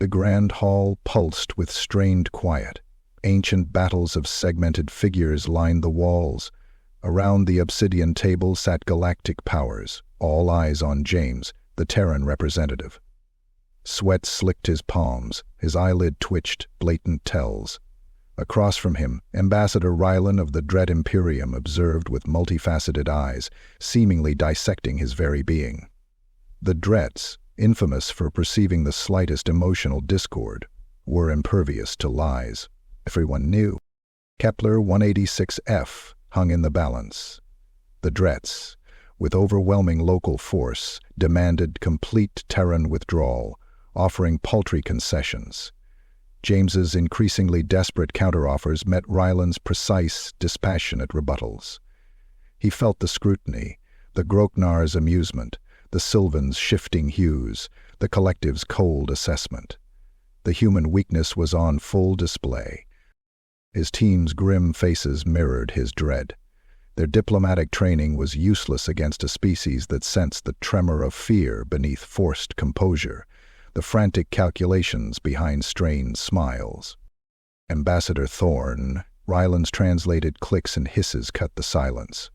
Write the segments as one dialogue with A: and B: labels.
A: The grand hall pulsed with strained quiet. Ancient battles of segmented figures lined the walls. Around the obsidian table sat galactic powers, all eyes on James, the Terran representative. Sweat slicked his palms, his eyelid twitched, blatant tells. Across from him, Ambassador Rylan of the Dret Imperium observed with multifaceted eyes, seemingly dissecting his very being. The Drets, infamous for perceiving the slightest emotional discord, were impervious to lies. Everyone knew. Kepler 186F hung in the balance. The Drets, with overwhelming local force, demanded complete Terran withdrawal, offering paltry concessions. James's increasingly desperate counteroffers met Ryland's precise, dispassionate rebuttals. He felt the scrutiny, the Groknar's amusement, the Sylvan's shifting hues, the collective's cold assessment. The human weakness was on full display. His team's grim faces mirrored his dread. Their diplomatic training was useless against a species that sensed the tremor of fear beneath forced composure, the frantic calculations behind strained smiles. Ambassador Thorne, Ryland's translated clicks and hisses cut the silence.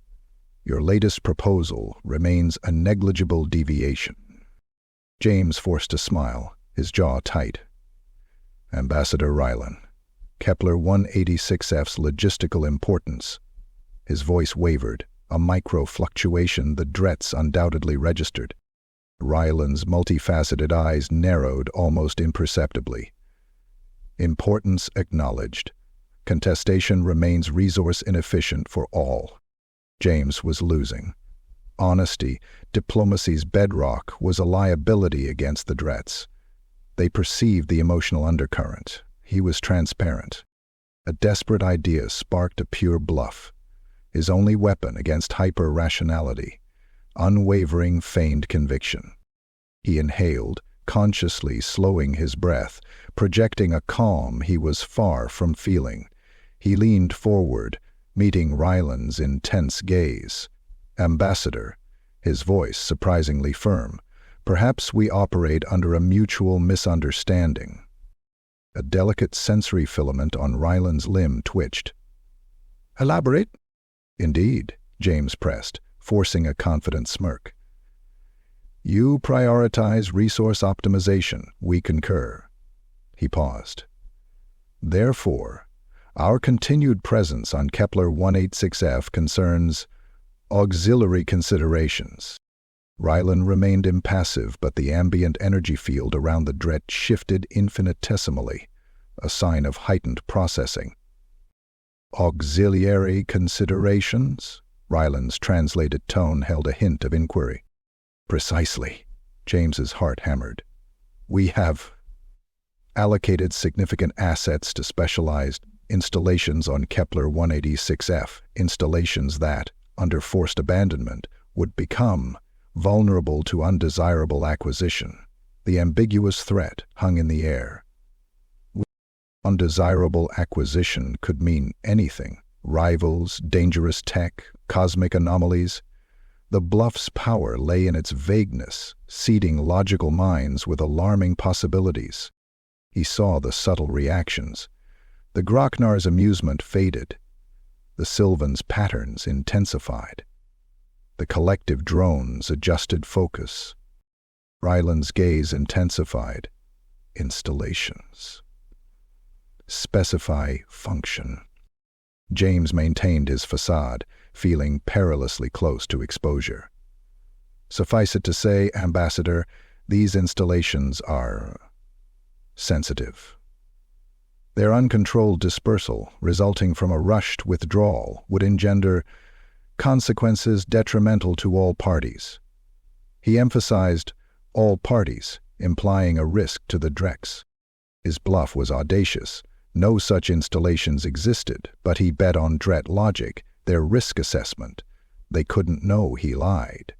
A: Your latest proposal remains a negligible deviation. James forced a smile, his jaw tight. Ambassador Ryland, Kepler 186F's logistical importance. His voice wavered, a micro-fluctuation the Drets undoubtedly registered. Ryland's multifaceted eyes narrowed almost imperceptibly. Importance acknowledged. Contestation remains resource inefficient for all. James was losing. Honesty, diplomacy's bedrock, was a liability against the Drets. They perceived the emotional undercurrent. He was transparent. A desperate idea sparked a pure bluff. His only weapon against hyper-rationality. Unwavering, feigned conviction. He inhaled, consciously slowing his breath, projecting a calm he was far from feeling. He leaned forward, meeting Ryland's intense gaze. Ambassador, his voice surprisingly firm, perhaps we operate under a mutual misunderstanding. A delicate sensory filament on Ryland's limb twitched. Elaborate? Indeed, James pressed, forcing a confident smirk. You prioritize resource optimization, we concur. He paused. Therefore, our continued presence on Kepler 186F concerns auxiliary considerations. Ryland remained impassive, but the ambient energy field around the Dret shifted infinitesimally, a sign of heightened processing. Auxiliary considerations? Ryland's translated tone held a hint of inquiry. Precisely, James's heart hammered. We have allocated significant assets to specialized installations on Kepler 186F, installations that, under forced abandonment, would become vulnerable to undesirable acquisition. The ambiguous threat hung in the air. Undesirable acquisition could mean anything. Rivals, dangerous tech, cosmic anomalies. The bluff's power lay in its vagueness, seeding logical minds with alarming possibilities. He saw the subtle reactions. The Groknar's amusement faded. The Sylvan's patterns intensified. The collective drones adjusted focus. Ryland's gaze intensified. Installations. Specify function. James maintained his facade, feeling perilously close to exposure. Suffice it to say, Ambassador, these installations are sensitive. Their uncontrolled dispersal, resulting from a rushed withdrawal, would engender consequences detrimental to all parties. He emphasized all parties, implying a risk to the Dreks. His bluff was audacious. No such installations existed, but he bet on Dret logic, their risk assessment. They couldn't know he lied.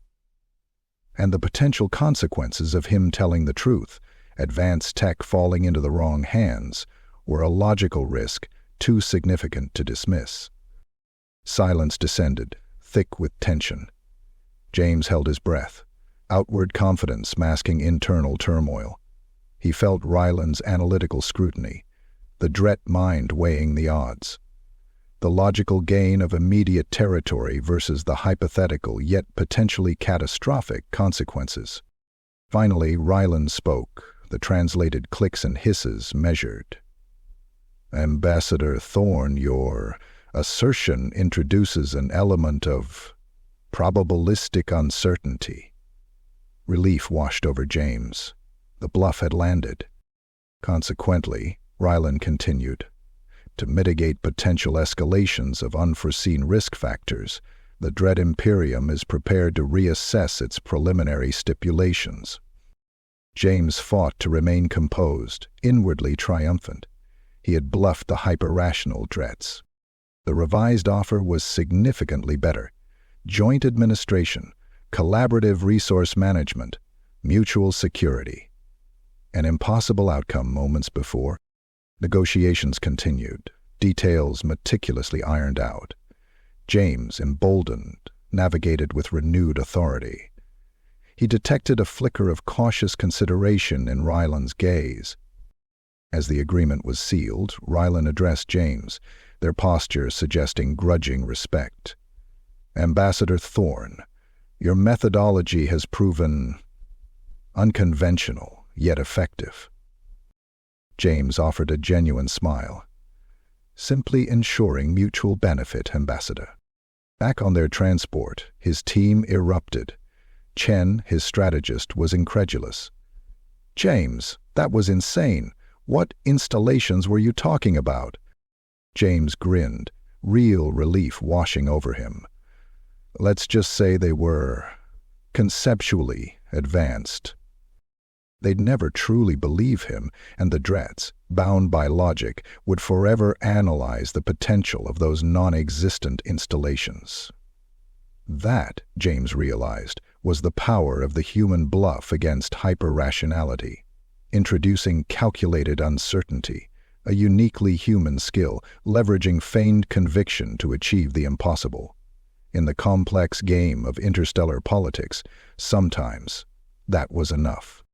A: And the potential consequences of him telling the truth, advanced tech falling into the wrong hands, were a logical risk too significant to dismiss. Silence descended, thick with tension. James held his breath, outward confidence masking internal turmoil. He felt Ryland's analytical scrutiny, the Dret mind weighing the odds. The logical gain of immediate territory versus the hypothetical yet potentially catastrophic consequences. Finally, Ryland spoke, the translated clicks and hisses measured. "Ambassador Thorne, your assertion introduces an element of probabilistic uncertainty." Relief washed over James. The bluff had landed. Consequently, Ryland continued, to mitigate potential escalations of unforeseen risk factors, the Dret Imperium is prepared to reassess its preliminary stipulations. James fought to remain composed, inwardly triumphant. He had bluffed the hyper-rational Drets. The revised offer was significantly better. Joint administration, collaborative resource management, mutual security. An impossible outcome moments before. Negotiations continued, details meticulously ironed out. James, emboldened, navigated with renewed authority. He detected a flicker of cautious consideration in Ryland's gaze. As the agreement was sealed, Ryland addressed James, their posture suggesting grudging respect. "Ambassador Thorne, your methodology has proven unconventional, yet effective." James offered a genuine smile. "Simply ensuring mutual benefit, Ambassador." Back on their transport, his team erupted. Chen, his strategist, was incredulous. "James, that was insane. What installations were you talking about?" James grinned, real relief washing over him. "Let's just say they were conceptually advanced." They'd never truly believe him, and the Drets, bound by logic, would forever analyze the potential of those non-existent installations. That, James realized, was the power of the human bluff against hyper-rationality, introducing calculated uncertainty, a uniquely human skill, leveraging feigned conviction to achieve the impossible. In the complex game of interstellar politics, sometimes that was enough.